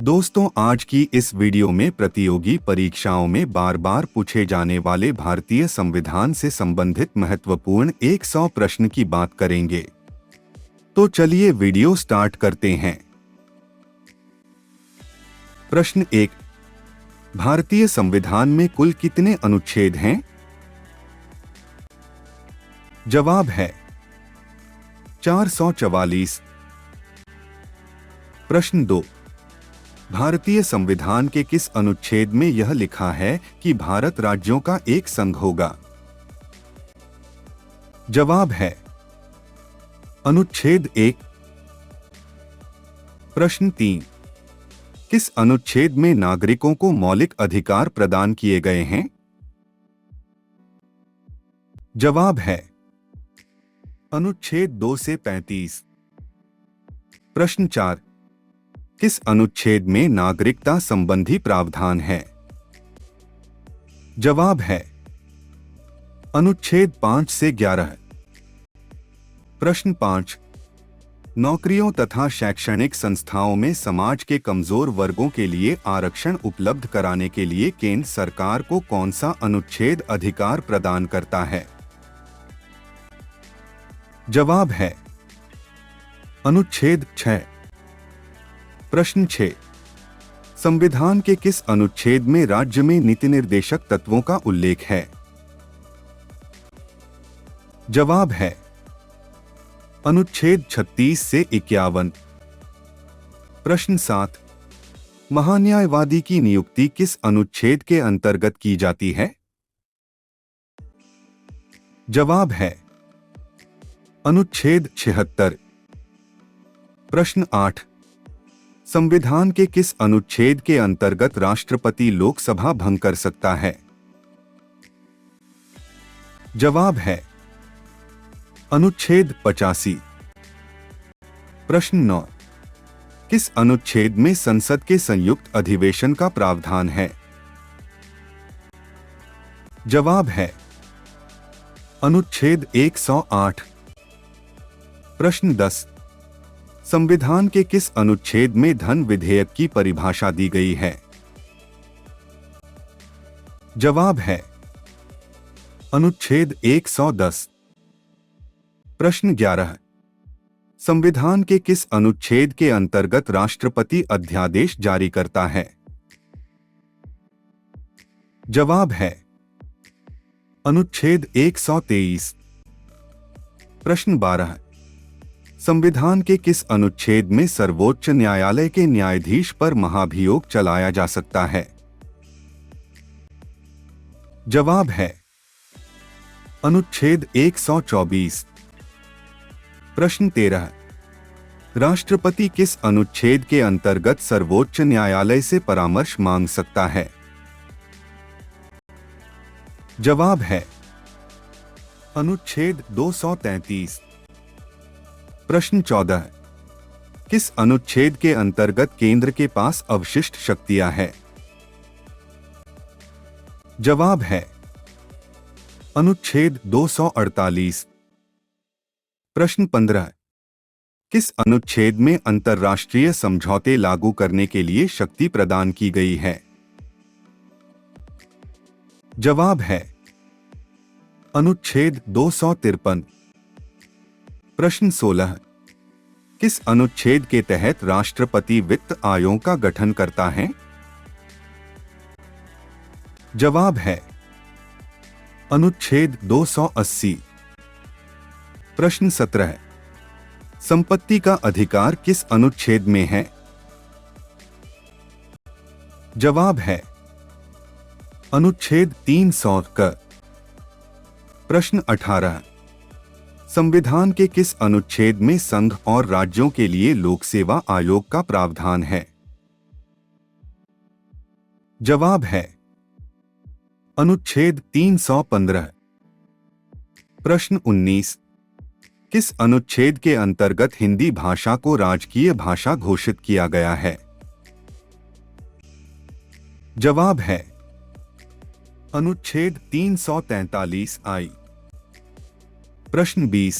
दोस्तों, आज की इस वीडियो में प्रतियोगी परीक्षाओं में बार बार पूछे जाने वाले भारतीय संविधान से संबंधित महत्वपूर्ण 100 प्रश्न की बात करेंगे। तो चलिए वीडियो स्टार्ट करते हैं। प्रश्न 1। भारतीय संविधान में कुल कितने अनुच्छेद हैं? जवाब है 444। प्रश्न 2। भारतीय संविधान के किस अनुच्छेद में यह लिखा है कि भारत राज्यों का एक संघ होगा? जवाब है अनुच्छेद 1। प्रश्न 3। किस अनुच्छेद में नागरिकों को मौलिक अधिकार प्रदान किए गए हैं? जवाब है अनुच्छेद 2 से 35। प्रश्न 4। किस अनुच्छेद में नागरिकता संबंधी प्रावधान है? जवाब है अनुच्छेद 5 से 11। प्रश्न 5। नौकरियों तथा शैक्षणिक संस्थाओं में समाज के कमजोर वर्गों के लिए आरक्षण उपलब्ध कराने के लिए केंद्र सरकार को कौन सा अनुच्छेद अधिकार प्रदान करता है? जवाब है अनुच्छेद 6। प्रश्न 6। संविधान के किस अनुच्छेद में राज्य में नीति निर्देशक तत्वों का उल्लेख है? जवाब है अनुच्छेद 36 से 51। प्रश्न 7। महान्यायवादी की नियुक्ति किस अनुच्छेद के अंतर्गत की जाती है? जवाब है अनुच्छेद 76। प्रश्न 8। संविधान के किस अनुच्छेद के अंतर्गत राष्ट्रपति लोकसभा भंग कर सकता है? जवाब है अनुच्छेद 85। प्रश्न 9। किस अनुच्छेद में संसद के संयुक्त अधिवेशन का प्रावधान है? जवाब है अनुच्छेद 108। प्रश्न 10। संविधान के किस अनुच्छेद में धन विधेयक की परिभाषा दी गई है? जवाब है अनुच्छेद 110। प्रश्न 11। संविधान के किस अनुच्छेद के अंतर्गत राष्ट्रपति अध्यादेश जारी करता है? जवाब है अनुच्छेद 123। प्रश्न 12। संविधान के किस अनुच्छेद में सर्वोच्च न्यायालय के न्यायाधीश पर महाभियोग चलाया जा सकता है? जवाब है अनुच्छेद 124। प्रश्न 13। राष्ट्रपति किस अनुच्छेद के अंतर्गत सर्वोच्च न्यायालय से परामर्श मांग सकता है? जवाब है अनुच्छेद 233। प्रश्न 14। किस अनुच्छेद के अंतर्गत केंद्र के पास अवशिष्ट शक्तियां हैं? जवाब है अनुच्छेद 248। प्रश्न 15। किस अनुच्छेद में अंतर्राष्ट्रीय समझौते लागू करने के लिए शक्ति प्रदान की गई है? जवाब है अनुच्छेद 253। प्रश्न 16। किस अनुच्छेद के तहत राष्ट्रपति वित्त आयोग का गठन करता है? जवाब है अनुच्छेद 280। प्रश्न 17। संपत्ति का अधिकार किस अनुच्छेद में है? जवाब है अनुच्छेद 300 का। प्रश्न 18। संविधान के किस अनुच्छेद में संघ और राज्यों के लिए लोक सेवा आयोग का प्रावधान है? जवाब है अनुच्छेद 315। प्रश्न 19। किस अनुच्छेद के अंतर्गत हिंदी भाषा को राजकीय भाषा घोषित किया गया है? जवाब है अनुच्छेद 343 आई। प्रश्न 20।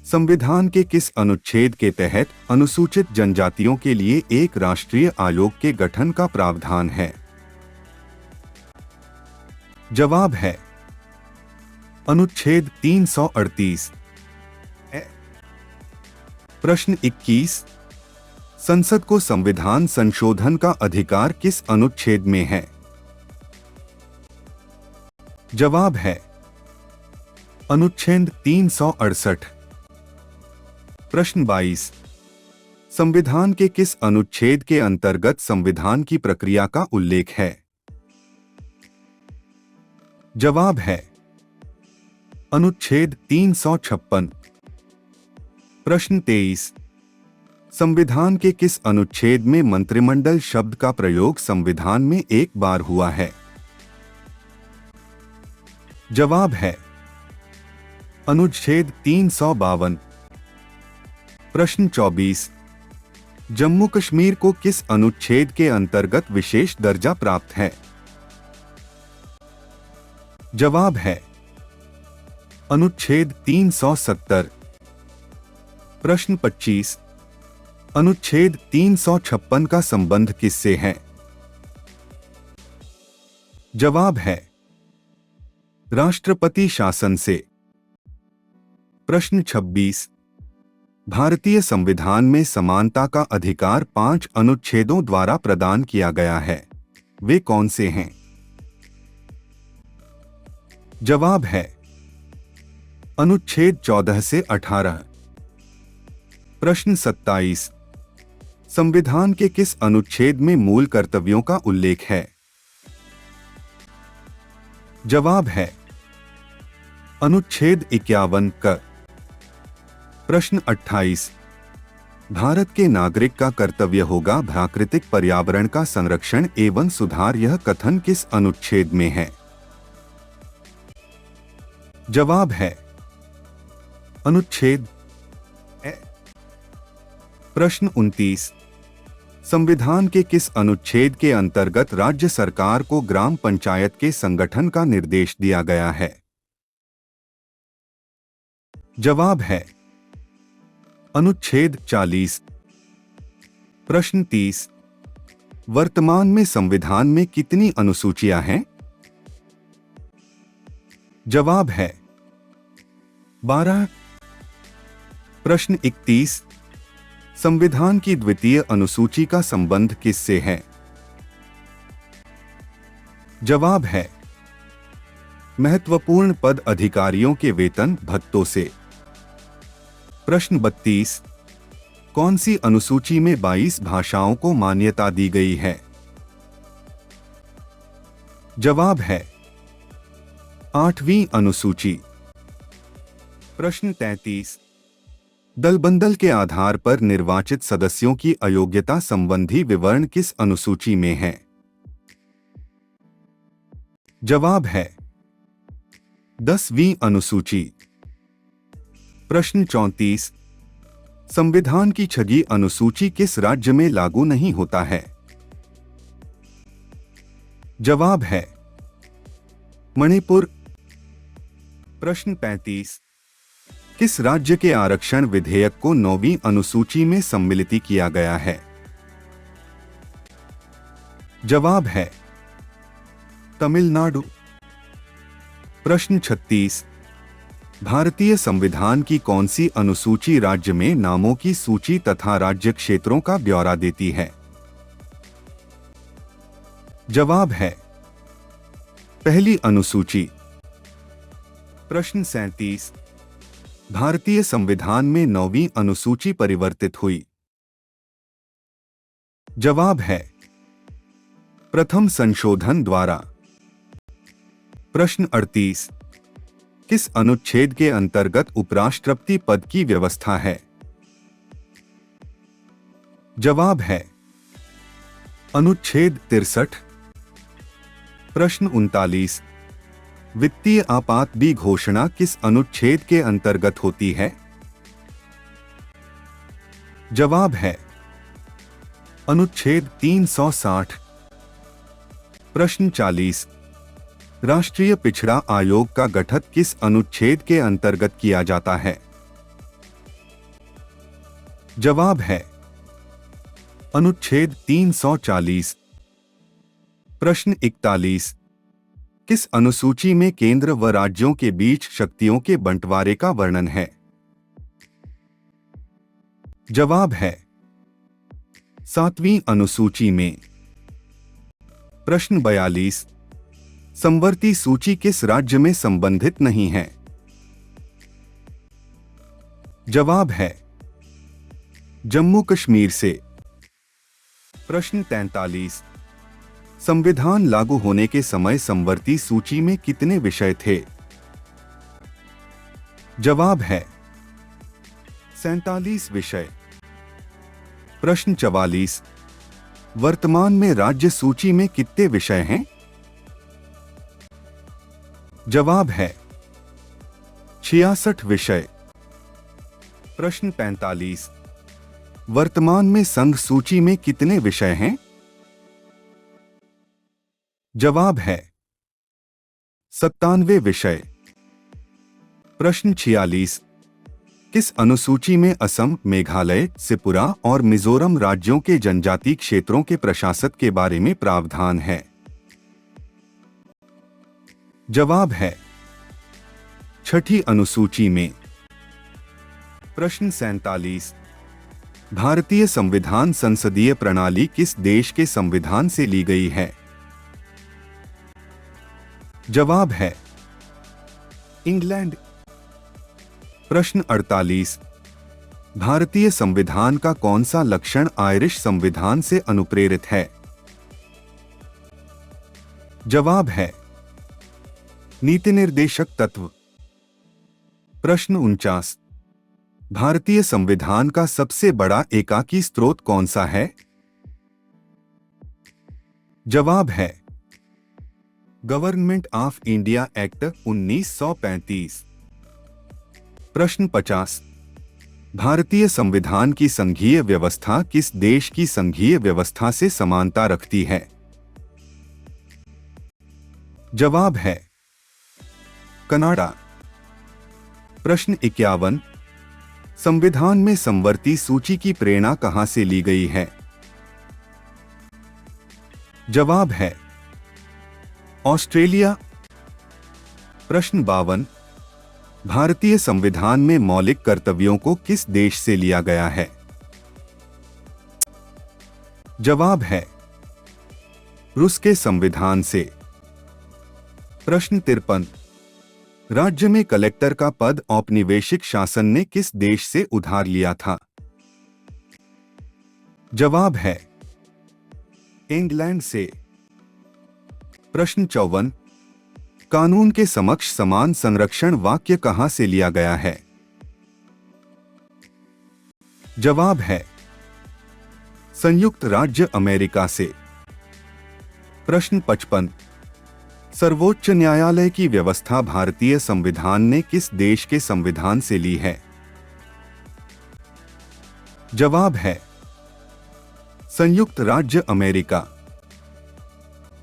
संविधान के किस अनुच्छेद के तहत अनुसूचित जनजातियों के लिए एक राष्ट्रीय आयोग के गठन का प्रावधान है? जवाब है अनुच्छेद 338। प्रश्न 21। संसद को संविधान संशोधन का अधिकार किस अनुच्छेद में है? जवाब है अनुच्छेद 368। प्रश्न 22। संविधान के किस अनुच्छेद के अंतर्गत संविधान की प्रक्रिया का उल्लेख है? जवाब है अनुच्छेद 356। प्रश्न 23। संविधान के किस अनुच्छेद में मंत्रिमंडल शब्द का प्रयोग संविधान में एक बार हुआ है? जवाब है अनुच्छेद 352। प्रश्न 24। जम्मू कश्मीर को किस अनुच्छेद के अंतर्गत विशेष दर्जा प्राप्त है? जवाब है अनुच्छेद 370। प्रश्न 25। अनुच्छेद 356 का संबंध किससे है? जवाब है राष्ट्रपति शासन से। प्रश्न 26। भारतीय संविधान में समानता का अधिकार 5 अनुच्छेदों द्वारा प्रदान किया गया है, वे कौन से हैं? जवाब है अनुच्छेद 14 से 18। प्रश्न 27। संविधान के किस अनुच्छेद में मूल कर्तव्यों का उल्लेख है? जवाब है अनुच्छेद 51 क। प्रश्न 28। भारत के नागरिक का कर्तव्य होगा प्राकृतिक पर्यावरण का संरक्षण एवं सुधार, यह कथन किस अनुच्छेद में है? जवाब है अनुच्छेद। प्रश्न 29। संविधान के किस अनुच्छेद के अंतर्गत राज्य सरकार को ग्राम पंचायत के संगठन का निर्देश दिया गया है? जवाब है अनुच्छेद 40। प्रश्न 30। वर्तमान में संविधान में कितनी अनुसूचियां हैं? जवाब है 12। प्रश्न 31। संविधान की द्वितीय अनुसूची का संबंध किससे है? जवाब है महत्वपूर्ण पद अधिकारियों के वेतन भत्तों से। प्रश्न 32। कौन सी अनुसूची में 22 भाषाओं को मान्यता दी गई है? जवाब है 8वीं अनुसूची। प्रश्न 33। दलबंदल के आधार पर निर्वाचित सदस्यों की अयोग्यता संबंधी विवरण किस अनुसूची में है? जवाब है 10वीं अनुसूची। प्रश्न 34। संविधान की 6वीं अनुसूची किस राज्य में लागू नहीं होता है? जवाब है मणिपुर। प्रश्न 35। किस राज्य के आरक्षण विधेयक को 9वीं अनुसूची में सम्मिलित किया गया है? जवाब है तमिलनाडु। प्रश्न 36। भारतीय संविधान की कौन सी अनुसूची राज्य में नामों की सूची तथा राज्य क्षेत्रों का ब्यौरा देती है? जवाब है पहली अनुसूची। प्रश्न 37। भारतीय संविधान में 9वीं अनुसूची परिवर्तित हुई। जवाब है प्रथम संशोधन द्वारा। प्रश्न 38। किस अनुच्छेद के अंतर्गत उपराष्ट्रपति पद की व्यवस्था है? जवाब है अनुच्छेद 63। प्रश्न 39। वित्तीय आपात भी घोषणा किस अनुच्छेद के अंतर्गत होती है? जवाब है अनुच्छेद 360। प्रश्न 40। राष्ट्रीय पिछड़ा आयोग का गठन किस अनुच्छेद के अंतर्गत किया जाता है? जवाब है अनुच्छेद 340। प्रश्न 41। किस अनुसूची में केंद्र व राज्यों के बीच शक्तियों के बंटवारे का वर्णन है? जवाब है 7वीं अनुसूची में। प्रश्न 42। समवर्ती सूची किस राज्य में संबंधित नहीं है? जवाब है जम्मू कश्मीर से। प्रश्न 43। संविधान लागू होने के समय समवर्ती सूची में कितने विषय थे? जवाब है 47 विषय। प्रश्न 44। वर्तमान में राज्य सूची में कितने विषय हैं? जवाब है 66 विषय। प्रश्न 45। वर्तमान में संघ सूची में कितने विषय हैं? जवाब है 97 विषय। प्रश्न 46। किस अनुसूची में असम, मेघालय, त्रिपुरा और मिजोरम राज्यों के जनजातीय क्षेत्रों के प्रशासक के बारे में प्रावधान है? जवाब है 6ठी अनुसूची में। प्रश्न 47। भारतीय संविधान संसदीय प्रणाली किस देश के संविधान से ली गई है? जवाब है इंग्लैंड। प्रश्न 48। भारतीय संविधान का कौन सा लक्षण आयरिश संविधान से अनुप्रेरित है? जवाब है नीति निर्देशक तत्व। प्रश्न 49। भारतीय संविधान का सबसे बड़ा एकाकी स्रोत कौन सा है? जवाब है गवर्नमेंट ऑफ इंडिया एक्ट 1935। प्रश्न 50। भारतीय संविधान की संघीय व्यवस्था किस देश की संघीय व्यवस्था से समानता रखती है? जवाब है कनाडा। प्रश्न 51। संविधान में समवर्ती सूची की प्रेरणा कहां से ली गई है? जवाब है ऑस्ट्रेलिया। प्रश्न 52। भारतीय संविधान में मौलिक कर्तव्यों को किस देश से लिया गया है? जवाब है रूस के संविधान से। प्रश्न 53। राज्य में कलेक्टर का पद औपनिवेशिक शासन ने किस देश से उधार लिया था? जवाब है इंग्लैंड से। प्रश्न 54। कानून के समक्ष समान संरक्षण वाक्य कहां से लिया गया है? जवाब है संयुक्त राज्य अमेरिका से। प्रश्न 55। सर्वोच्च न्यायालय की व्यवस्था भारतीय संविधान ने किस देश के संविधान से ली है? जवाब है संयुक्त राज्य अमेरिका।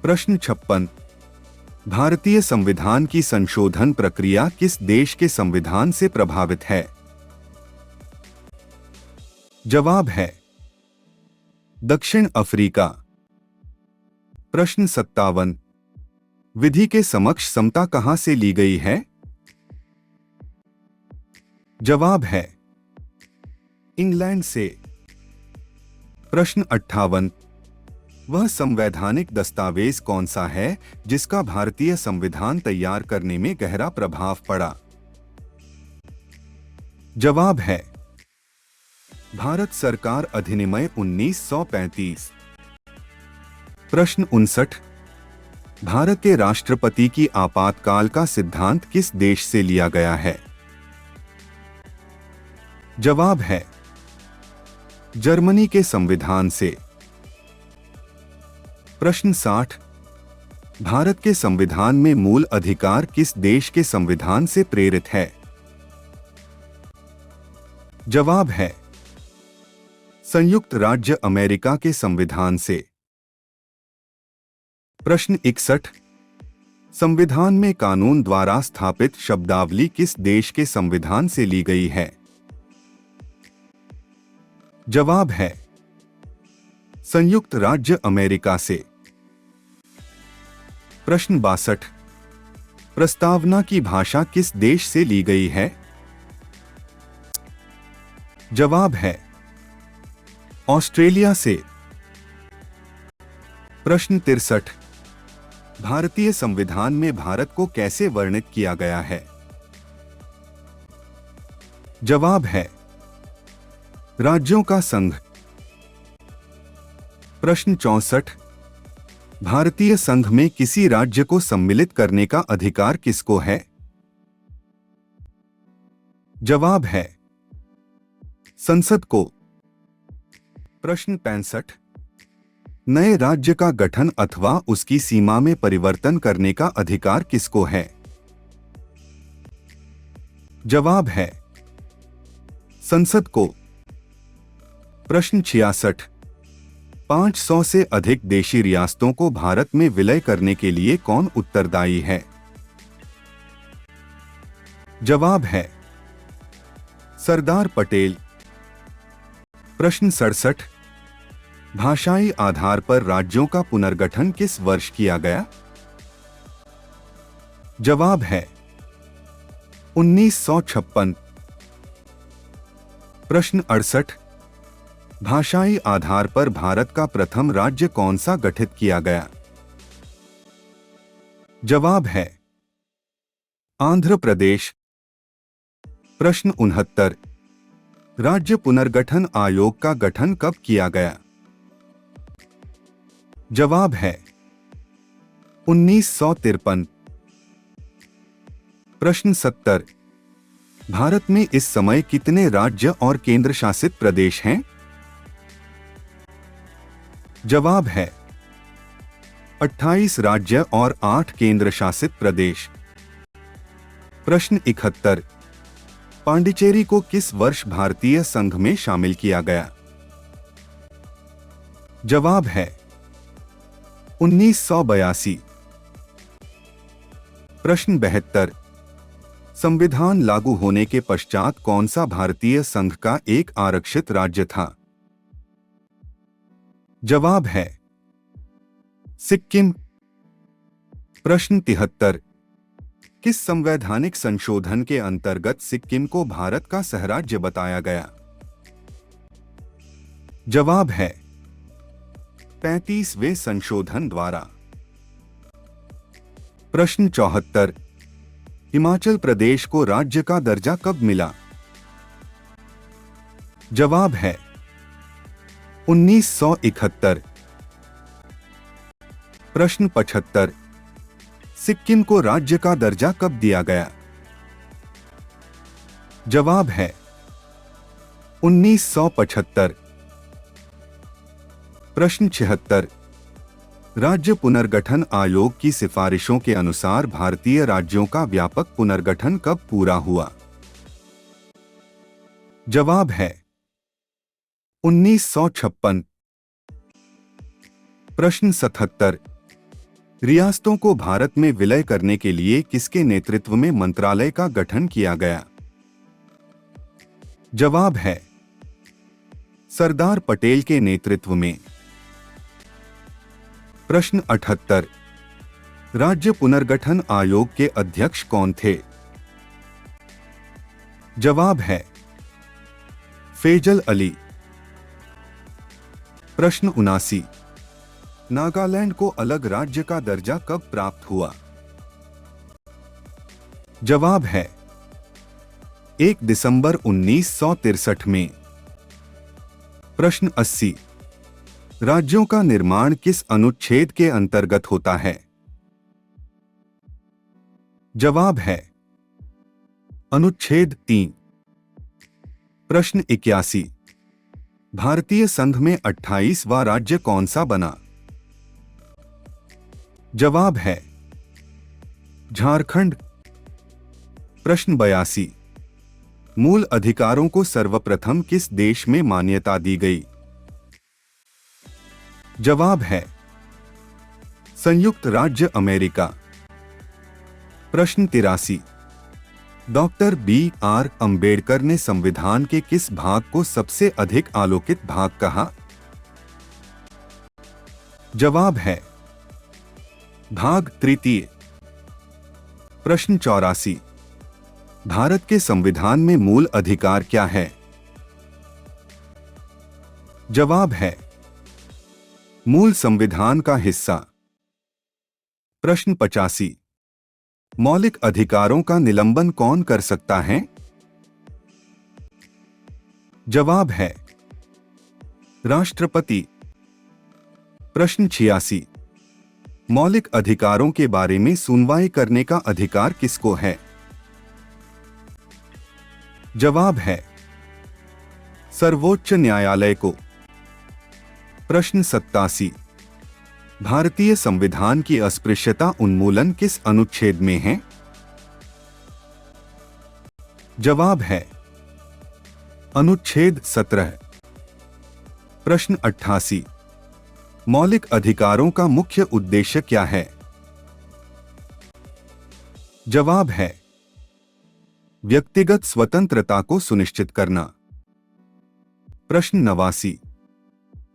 प्रश्न 56। भारतीय संविधान की संशोधन प्रक्रिया किस देश के संविधान से प्रभावित है? जवाब है दक्षिण अफ्रीका। प्रश्न 57। विधि के समक्ष समता कहां से ली गई है? जवाब है इंग्लैंड से। प्रश्न 58। वह संवैधानिक दस्तावेज कौन सा है जिसका भारतीय संविधान तैयार करने में गहरा प्रभाव पड़ा? जवाब है भारत सरकार अधिनियम 1935। प्रश्न 59। भारत के राष्ट्रपति की आपातकाल का सिद्धांत किस देश से लिया गया है? जवाब है जर्मनी के संविधान से। प्रश्न 60। भारत के संविधान में मूल अधिकार किस देश के संविधान से प्रेरित है? जवाब है संयुक्त राज्य अमेरिका के संविधान से। प्रश्न 61। संविधान में कानून द्वारा स्थापित शब्दावली किस देश के संविधान से ली गई है? जवाब है संयुक्त राज्य अमेरिका से। प्रश्न 62, प्रस्तावना की भाषा किस देश से ली गई है? जवाब है ऑस्ट्रेलिया से। प्रश्न 63, भारतीय संविधान में भारत को कैसे वर्णित किया गया है? जवाब है राज्यों का संघ। प्रश्न 64, भारतीय संघ में किसी राज्य को सम्मिलित करने का अधिकार किसको है? जवाब है संसद को। प्रश्न 65, नए राज्य का गठन अथवा उसकी सीमा में परिवर्तन करने का अधिकार किसको है? जवाब है संसद को। प्रश्न 66, 500 से अधिक देशी रियासतों को भारत में विलय करने के लिए कौन उत्तरदायी है? जवाब है सरदार पटेल। प्रश्न 67, भाषाई आधार पर राज्यों का पुनर्गठन किस वर्ष किया गया? जवाब है 1956। प्रश्न 68, भाषाई आधार पर भारत का प्रथम राज्य कौन सा गठित किया गया? जवाब है आंध्र प्रदेश। प्रश्न 69, राज्य पुनर्गठन आयोग का गठन कब किया गया? जवाब है 1953। प्रश्न 70, भारत में इस समय कितने राज्य और केंद्र शासित प्रदेश हैं? जवाब है 28 राज्य और 8 केंद्र शासित प्रदेश। प्रश्न 71, पांडिचेरी को किस वर्ष भारतीय संघ में शामिल किया गया? जवाब है 1982। प्रश्न 72, संविधान लागू होने के पश्चात कौन सा भारतीय संघ का एक आरक्षित राज्य था? जवाब है सिक्किम। प्रश्न 73, किस संवैधानिक संशोधन के अंतर्गत सिक्किम को भारत का सहराज्य बताया गया? जवाब है 35वें संशोधन द्वारा। प्रश्न 74, हिमाचल प्रदेश को राज्य का दर्जा कब मिला? जवाब है 1971। प्रश्न 75, सिक्किम को राज्य का दर्जा कब दिया गया? जवाब है 1975। प्रश्न 76, राज्य पुनर्गठन आयोग की सिफारिशों के अनुसार भारतीय राज्यों का व्यापक पुनर्गठन कब पूरा हुआ? जवाब है 1956। प्रश्न 77, रियासतों को भारत में विलय करने के लिए किसके नेतृत्व में मंत्रालय का गठन किया गया? जवाब है सरदार पटेल के नेतृत्व में। प्रश्न 78, राज्य पुनर्गठन आयोग के अध्यक्ष कौन थे? जवाब है फैजल अली। प्रश्न 79, नागालैंड को अलग राज्य का दर्जा कब प्राप्त हुआ? जवाब है 1 दिसंबर 1963 में। प्रश्न 80, राज्यों का निर्माण किस अनुच्छेद के अंतर्गत होता है? जवाब है अनुच्छेद 3। प्रश्न 81, भारतीय संघ में 28वां राज्य कौन सा बना? जवाब है झारखंड। प्रश्न 82, मूल अधिकारों को सर्वप्रथम किस देश में मान्यता दी गई? जवाब है संयुक्त राज्य अमेरिका। प्रश्न 83, डॉक्टर B.R. अंबेडकर ने संविधान के किस भाग को सबसे अधिक आलोकित भाग कहा? जवाब है भाग तृतीय। प्रश्न 84। भारत के संविधान में मूल अधिकार क्या है? जवाब है मूल संविधान का हिस्सा। प्रश्न 85। मौलिक अधिकारों का निलंबन कौन कर सकता है? जवाब है राष्ट्रपति। प्रश्न 86। मौलिक अधिकारों के बारे में सुनवाई करने का अधिकार किसको है? जवाब है सर्वोच्च न्यायालय को। प्रश्न 87। भारतीय संविधान की अस्पृश्यता उन्मूलन किस अनुच्छेद में है? जवाब है अनुच्छेद 17। प्रश्न 88। मौलिक अधिकारों का मुख्य उद्देश्य क्या है? जवाब है व्यक्तिगत स्वतंत्रता को सुनिश्चित करना। प्रश्न 89।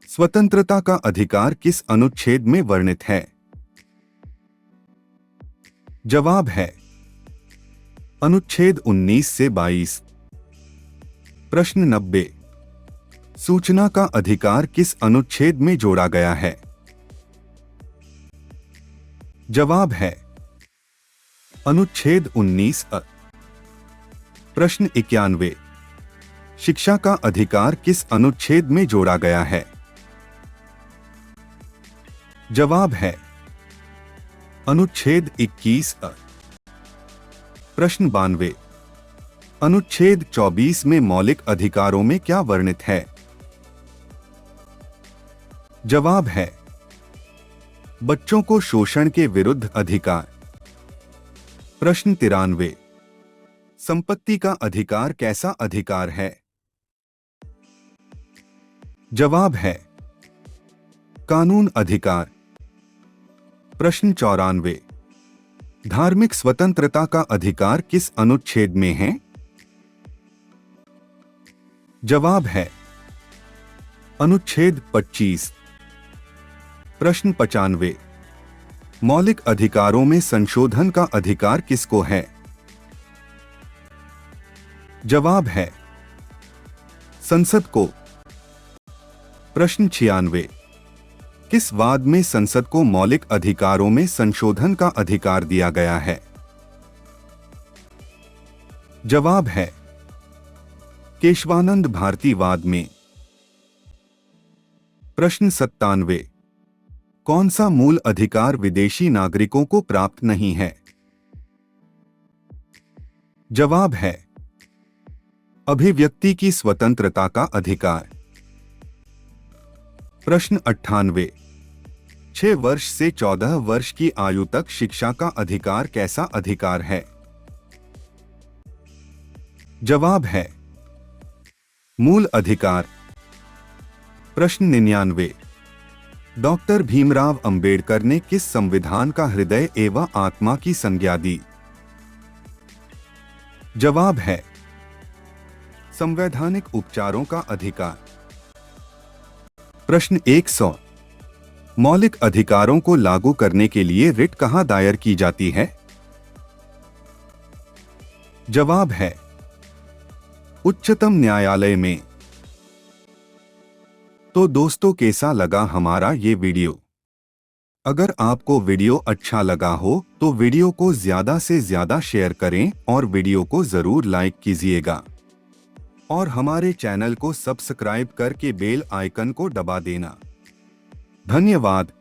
स्वतंत्रता का अधिकार किस अनुच्छेद में वर्णित है? जवाब है अनुच्छेद 19 से 22। प्रश्न 90। सूचना का अधिकार किस अनुच्छेद में जोड़ा गया है? जवाब है अनुच्छेद 19A। प्रश्न 91। शिक्षा का अधिकार किस अनुच्छेद में जोड़ा गया है? जवाब है अनुच्छेद 21A। प्रश्न 92। अनुच्छेद 24 में मौलिक अधिकारों में क्या वर्णित है? जवाब है बच्चों को शोषण के विरुद्ध अधिकार। प्रश्न 93। संपत्ति का अधिकार कैसा अधिकार है? जवाब है कानून अधिकार। प्रश्न 94। धार्मिक स्वतंत्रता का अधिकार किस अनुच्छेद में है? जवाब है अनुच्छेद 25। प्रश्न 95। मौलिक अधिकारों में संशोधन का अधिकार किसको है? जवाब है संसद को। प्रश्न 96। किस वाद में संसद को मौलिक अधिकारों में संशोधन का अधिकार दिया गया है? जवाब है केशवानंद भारती वाद में। प्रश्न 97। कौन सा मूल अधिकार विदेशी नागरिकों को प्राप्त नहीं है? जवाब है अभिव्यक्ति की स्वतंत्रता का अधिकार। प्रश्न 98। 6 वर्ष से 14 वर्ष की आयु तक शिक्षा का अधिकार कैसा अधिकार है? जवाब है मूल अधिकार। प्रश्न 99। डॉक्टर भीमराव अंबेडकर ने किस संविधान का हृदय एवं आत्मा की संज्ञा दी? जवाब है संवैधानिक उपचारों का अधिकार। प्रश्न 100। मौलिक अधिकारों को लागू करने के लिए रिट कहां दायर की जाती है? जवाब है उच्चतम न्यायालय में। तो दोस्तों, कैसा लगा हमारा ये वीडियो? अगर आपको वीडियो अच्छा लगा हो तो वीडियो को ज्यादा से ज्यादा शेयर करें और वीडियो को जरूर लाइक कीजिएगा और हमारे चैनल को सब्सक्राइब करके बेल आइकन को दबा देना। धन्यवाद।